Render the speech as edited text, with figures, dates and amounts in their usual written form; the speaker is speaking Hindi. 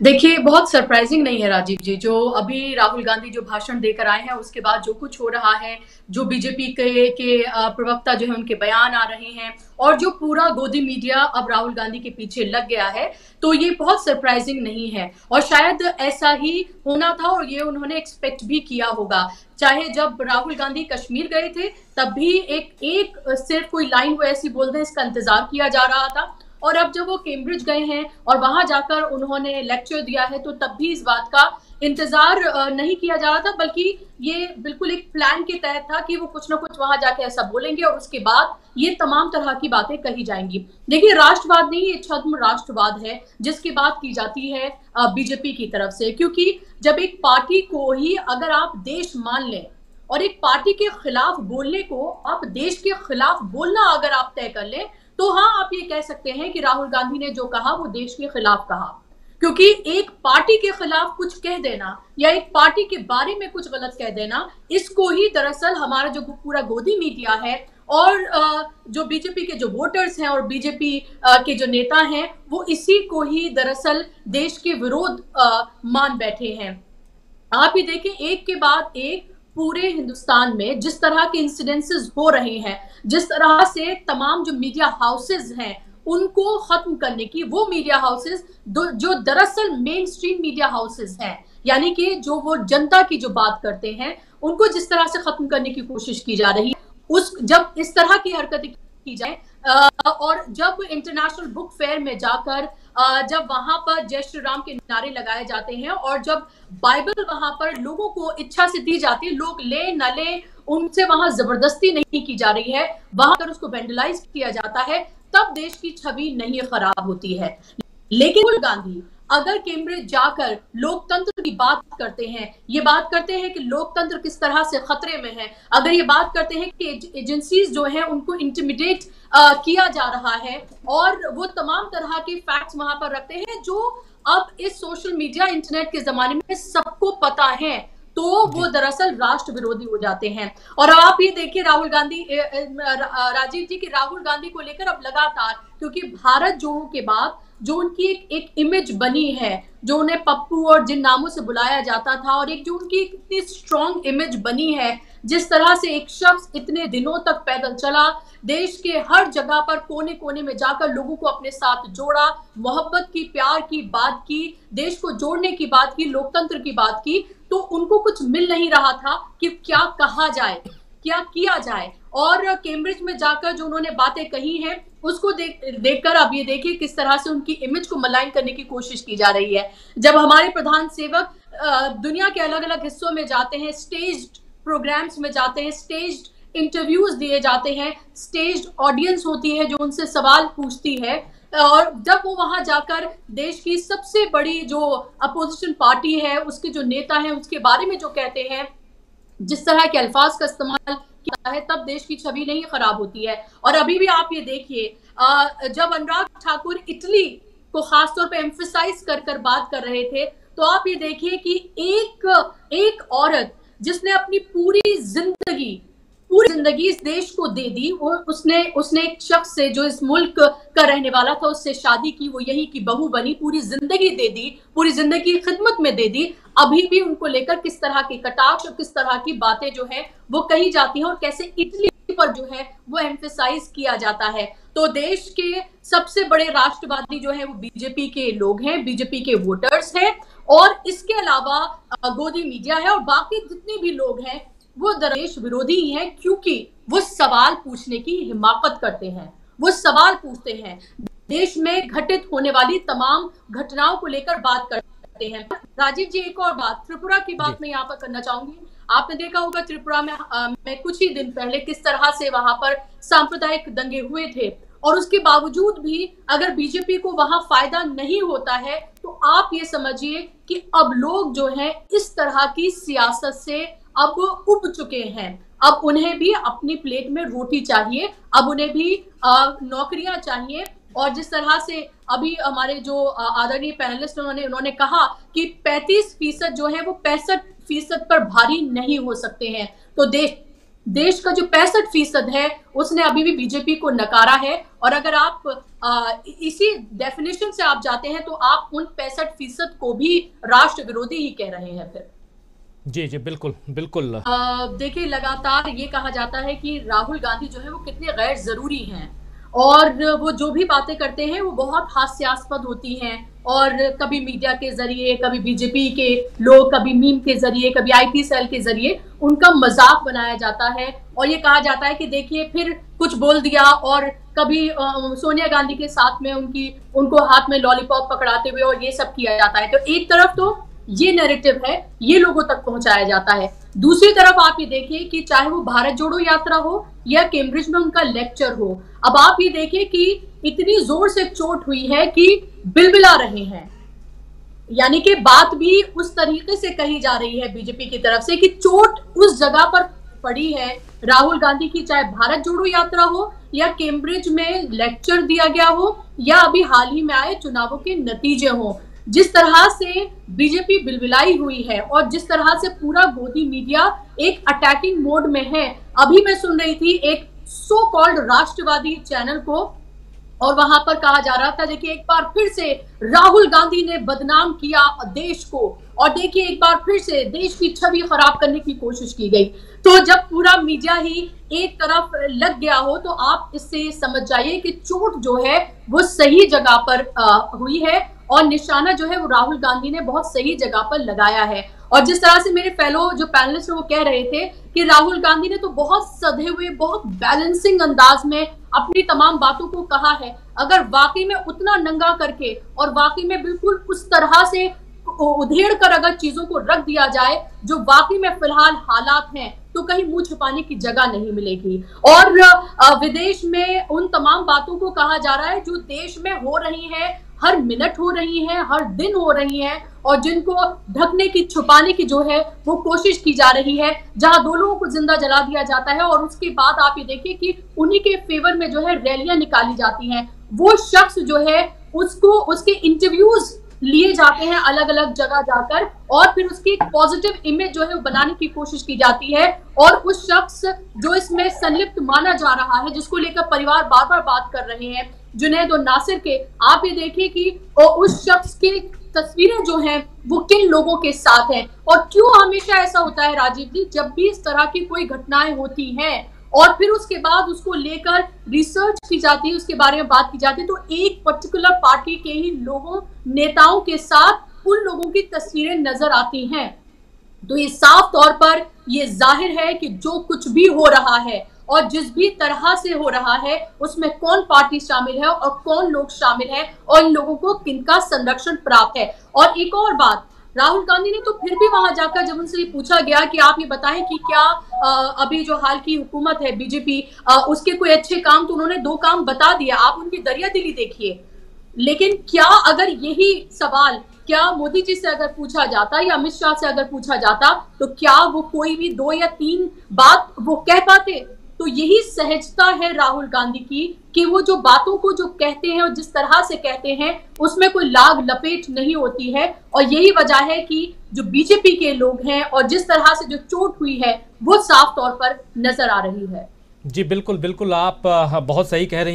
देखिए, बहुत सरप्राइजिंग नहीं है राजीव जी, जो अभी राहुल गांधी जो भाषण देकर आए हैं, उसके बाद जो कुछ हो रहा है, जो बीजेपी के प्रवक्ता जो है उनके बयान आ रहे हैं और जो पूरा गोदी मीडिया अब राहुल गांधी के पीछे लग गया है, तो ये बहुत सरप्राइजिंग नहीं है और शायद ऐसा ही होना था और ये उन्होंने एक्सपेक्ट भी किया होगा। चाहे जब राहुल गांधी कश्मीर गए थे, तब भी एक एक सिर्फ कोई लाइन वो ऐसी बोल दें, इसका इंतजार किया जा रहा था। और अब जब वो कैम्ब्रिज गए हैं और वहां जाकर उन्होंने लेक्चर दिया है, तो तब भी इस बात का इंतजार नहीं किया जा रहा था, बल्कि ये बिल्कुल एक प्लान के तहत था कि वो कुछ ना कुछ वहां जाके ऐसा बोलेंगे और उसके बाद ये तमाम तरह की बातें कही जाएंगी। देखिए, राष्ट्रवाद नहीं, ये छद्म राष्ट्रवाद है जिसकी बात की जाती है बीजेपी की तरफ से, क्योंकि जब एक पार्टी को ही अगर आप देश मान लें और एक पार्टी के खिलाफ बोलने को आप देश के खिलाफ बोलना अगर आप तय कर लें, तो हाँ, आप ये कह सकते हैं कि राहुल गांधी ने जो कहा वो देश के खिलाफ कहा। क्योंकि एक पार्टी के खिलाफ कुछ कह देना या एक पार्टी के बारे में कुछ गलत कह देना, इसको ही दरअसल हमारा जो पूरा गोदी मीडिया है और जो बीजेपी के जो वोटर्स हैं और बीजेपी के जो नेता हैं, वो इसी को ही दरअसल देश के विरोध मान बैठे हैं। आप ये देखें, एक के बाद एक पूरे हिंदुस्तान में जिस तरह के इंसिडेंसेस हो रहे हैं, जिस तरह से तमाम जो मीडिया हाउसेस हैं उनको खत्म करने की, वो मीडिया हाउसेस जो दरअसल मेन स्ट्रीम मीडिया हाउसेस हैं, यानी कि जो वो जनता की जो बात करते हैं, उनको जिस तरह से खत्म करने की कोशिश की जा रही है, उस जब इस तरह की हरकतें की जाए और जब इंटरनेशनल बुक फेयर में जाकर जब वहां पर जय श्री राम के नारे लगाए जाते हैं और जब बाइबल वहां पर लोगों को इच्छा से दी जाती है, लोग ले न ले, उनसे वहां जबरदस्ती नहीं की जा रही है, वहां पर उसको वेंडलाइज किया जाता है, तब देश की छवि नहीं खराब होती है। लेकिन राहुल गांधी अगर कैम्ब्रिज जाकर लोकतंत्र की बात करते हैं, ये बात करते हैं कि लोकतंत्र किस तरह से खतरे में है, अगर ये बात करते हैं कि एजेंसीज जो हैं उनको इंटिमिडेट किया जा रहा है और वो तमाम तरह के फैक्ट्स वहां पर रखते हैं जो अब इस सोशल मीडिया इंटरनेट के जमाने में सबको पता है, तो वो दरअसल राष्ट्र विरोधी हो जाते हैं। और आप ये देखिए राहुल गांधी, राजीव जी, की राहुल गांधी को लेकर अब लगातार, क्योंकि भारत जोड़ो के बाद जो उनकी एक इमेज बनी है, जो उन्हें पप्पू और जिन नामों से बुलाया जाता था, और एक जो उनकी इतनी स्ट्रॉन्ग इमेज बनी है, जिस तरह से एक शख्स इतने दिनों तक पैदल चला, देश के हर जगह पर कोने कोने में जाकर लोगों को अपने साथ जोड़ा, मोहब्बत की, प्यार की बात की, देश को जोड़ने की बात की, लोकतंत्र की बात की, तो उनको कुछ मिल नहीं रहा था कि क्या कहा जाए, क्या किया जाए। और कैम्ब्रिज में जाकर जो उन्होंने बातें कही हैं, उसको देखकर अब ये देखिए किस तरह से उनकी इमेज को मलाइन करने की कोशिश की जा रही है। जब हमारे प्रधान सेवक दुनिया के अलग अलग हिस्सों में जाते हैं, स्टेज्ड प्रोग्राम्स में जाते हैं, स्टेज्ड इंटरव्यूज दिए जाते हैं, स्टेज्ड ऑडियंस होती है जो उनसे सवाल पूछती है, और जब वो वहां जाकर देश की सबसे बड़ी जो अपोजिशन पार्टी है, उसके जो नेता हैं, उसके बारे में जो कहते हैं, जिस तरह के अल्फाज का इस्तेमाल किया है, तब देश की छवि नहीं खराब होती है। और अभी भी आप ये देखिए, जब अनुराग ठाकुर इटली को खासतौर पे एम्फेसाइज कर कर बात कर रहे थे, तो आप ये देखिए कि एक औरत जिसने अपनी पूरी जिंदगी इस देश को दे दी, वो उसने एक शख्स से जो इस मुल्क का रहने वाला था उससे शादी की, वो यही की बहू बनी, पूरी जिंदगी दे दी, पूरी जिंदगी खिदमत में दे दी, अभी भी उनको लेकर किस तरह के कटाक्ष और किस तरह की बातें जो है वो कही जाती हैं और कैसे इटली पर जो है वो एम्फेसाइज किया जाता है। तो देश के सबसे बड़े राष्ट्रवादी जो है वो बीजेपी के लोग हैं, बीजेपी के वोटर्स हैं, और इसके अलावा गोदी मीडिया है और बाकी जितने भी लोग हैं वो देश विरोधी ही हैं, क्योंकि वो सवाल पूछने की हिमाकत करते हैं, वो सवाल पूछते हैं, देश में घटित होने वाली तमाम घटनाओं को लेकर बात करते हैं। राजीव जी, एक और बात, त्रिपुरा की बात मैं यहाँ पर करना चाहूंगी। आपने देखा होगा त्रिपुरा में कुछ ही दिन पहले किस तरह से वहां पर सांप्रदायिक दंगे हुए थे, और उसके बावजूद भी अगर बीजेपी को वहां फायदा नहीं होता है, तो आप ये समझिए कि अब लोग जो हैं इस तरह की सियासत से अब उब चुके हैं। अब उन्हें भी अपनी प्लेट में रोटी चाहिए, अब उन्हें भी नौकरियां चाहिए। और जिस तरह से अभी हमारे जो आदरणीय पैनलिस्ट उन्होंने कहा कि 35% जो है वो 65% पर भारी नहीं हो सकते हैं, तो देश का जो 65% है उसने अभी भी बीजेपी को नकारा है। और अगर आप इसी डेफिनेशन से आप जाते हैं तो आप उन 65% को भी राष्ट्र विरोधी ही कह रहे हैं फिर। जी जी, बिल्कुल बिल्कुल। देखिए, लगातार ये कहा जाता है कि राहुल गांधी जो है वो कितने गैर जरूरी हैं, और वो जो भी बातें करते हैं वो बहुत हास्यास्पद होती हैं। और कभी मीडिया के जरिए, कभी बीजेपी के लोग, कभी मीम के जरिए, कभी आईटी सेल के जरिए उनका मजाक बनाया जाता है। और ये कहा जाता है कि देखिए फिर कुछ बोल दिया। और कभी सोनिया गांधी के साथ में उनको हाथ में लॉलीपॉप पकड़ाते हुए और ये सब किया जाता है। तो एक तरफ तो ये नैरेटिव है, ये लोगों तक पहुंचाया जाता है। दूसरी तरफ आप ये देखिए कि चाहे वो भारत जोड़ो यात्रा हो या कैम्ब्रिज में उनका लेक्चर हो, अब आप ये देखिए कि इतनी जोर से चोट हुई है कि बिलबिला रहे हैं। यानी कि बात भी उस तरीके से कही जा रही है बीजेपी की तरफ से कि चोट उस जगह पर पड़ी है राहुल गांधी की, चाहे भारत जोड़ो यात्रा हो या कैम्ब्रिज में लेक्चर दिया गया हो या अभी हाल ही में आए चुनावों के नतीजे हो। जिस तरह से बीजेपी बिलबिलाई हुई है और जिस तरह से पूरा गोदी मीडिया एक अटैकिंग मोड में है। अभी मैं सुन रही थी एक सो कॉल्ड राष्ट्रवादी चैनल को, और वहां पर कहा जा रहा था देखिए एक बार फिर से राहुल गांधी ने बदनाम किया देश को, और देखिए एक बार फिर से देश की छवि खराब करने की कोशिश की गई। तो जब पूरा मीडिया ही एक तरफ लग गया हो तो आप इससे समझ जाइए कि चोट जो है वो सही जगह पर हुई है, और निशाना जो है वो राहुल गांधी ने बहुत सही जगह पर लगाया है। और जिस तरह से मेरे फेलो जो पैनलिस्ट वो कह रहे थे कि राहुल गांधी ने तो बहुत सधे हुए, बहुत बैलेंसिंग अंदाज में अपनी तमाम बातों को कहा है। अगर वाकई में उतना नंगा करके और वाकई में बिल्कुल उस तरह से उधेड़ कर अगर चीजों को रख दिया जाए जो वाकई में फिलहाल हालात हैं, तो कहीं मुंह छुपाने की जगह नहीं मिलेगी। और विदेश में उन तमाम बातों को कहा जा रहा है जो देश में हो रही है, हर मिनट हो रही है, हर दिन हो रही है, और जिनको ढकने की, छुपाने की जो है वो कोशिश की जा रही है। जहां 2 लोगों को जिंदा जला दिया जाता है और उसके बाद आप ये देखिए कि उन्हीं के फेवर में जो है रैलियां निकाली जाती हैं। वो शख्स जो है उसको, उसके इंटरव्यूज लिए जाते हैं अलग अलग जगह जाकर, और फिर उसकी एक पॉजिटिव इमेज जो है वो बनाने की कोशिश की जाती है। और उस शख्स जो इसमें संलिप्त माना जा रहा है, जिसको लेकर परिवार बार बार बात कर रहे हैं, जुनैद और नासिर के, आप ये देखिए कि उस शख्स की तस्वीरें जो हैं वो किन लोगों के साथ हैं। और क्यों हमेशा ऐसा होता है राजीव जी, जब भी इस तरह की कोई घटनाएं होती हैं और फिर उसके बाद उसको लेकर रिसर्च की जाती है, उसके बारे में बात की जाती है, तो एक पर्टिकुलर पार्टी के ही लोगों, नेताओं के साथ उन लोगों की तस्वीरें नजर आती हैं। तो ये साफ तौर पर ये जाहिर है कि जो कुछ भी हो रहा है और जिस भी तरह से हो रहा है उसमें कौन पार्टी शामिल है और कौन लोग शामिल है और इन लोगों को किनका संरक्षण प्राप्त है। और एक और बात, राहुल गांधी ने तो फिर भी वहां जाकर जब उनसे पूछा गया कि आप ये बताएं कि क्या अभी जो हाल की हुकूमत है बीजेपी, उसके कोई अच्छे काम, तो उन्होंने 2 काम बता दिया। आप उनकी दरिया दिली देखिए। लेकिन क्या अगर यही सवाल क्या मोदी जी से अगर पूछा जाता या अमित शाह से अगर पूछा जाता तो क्या वो कोई भी 2 या 3 बात वो कह पाते? तो यही सहजता है राहुल गांधी की कि वो जो बातों को जो कहते हैं और जिस तरह से कहते हैं उसमें कोई लाग लपेट नहीं होती है। और यही वजह है कि जो बीजेपी के लोग हैं और जिस तरह से जो चोट हुई है वो साफ तौर पर नजर आ रही है। जी बिल्कुल बिल्कुल, आप बहुत सही कह रही हैं।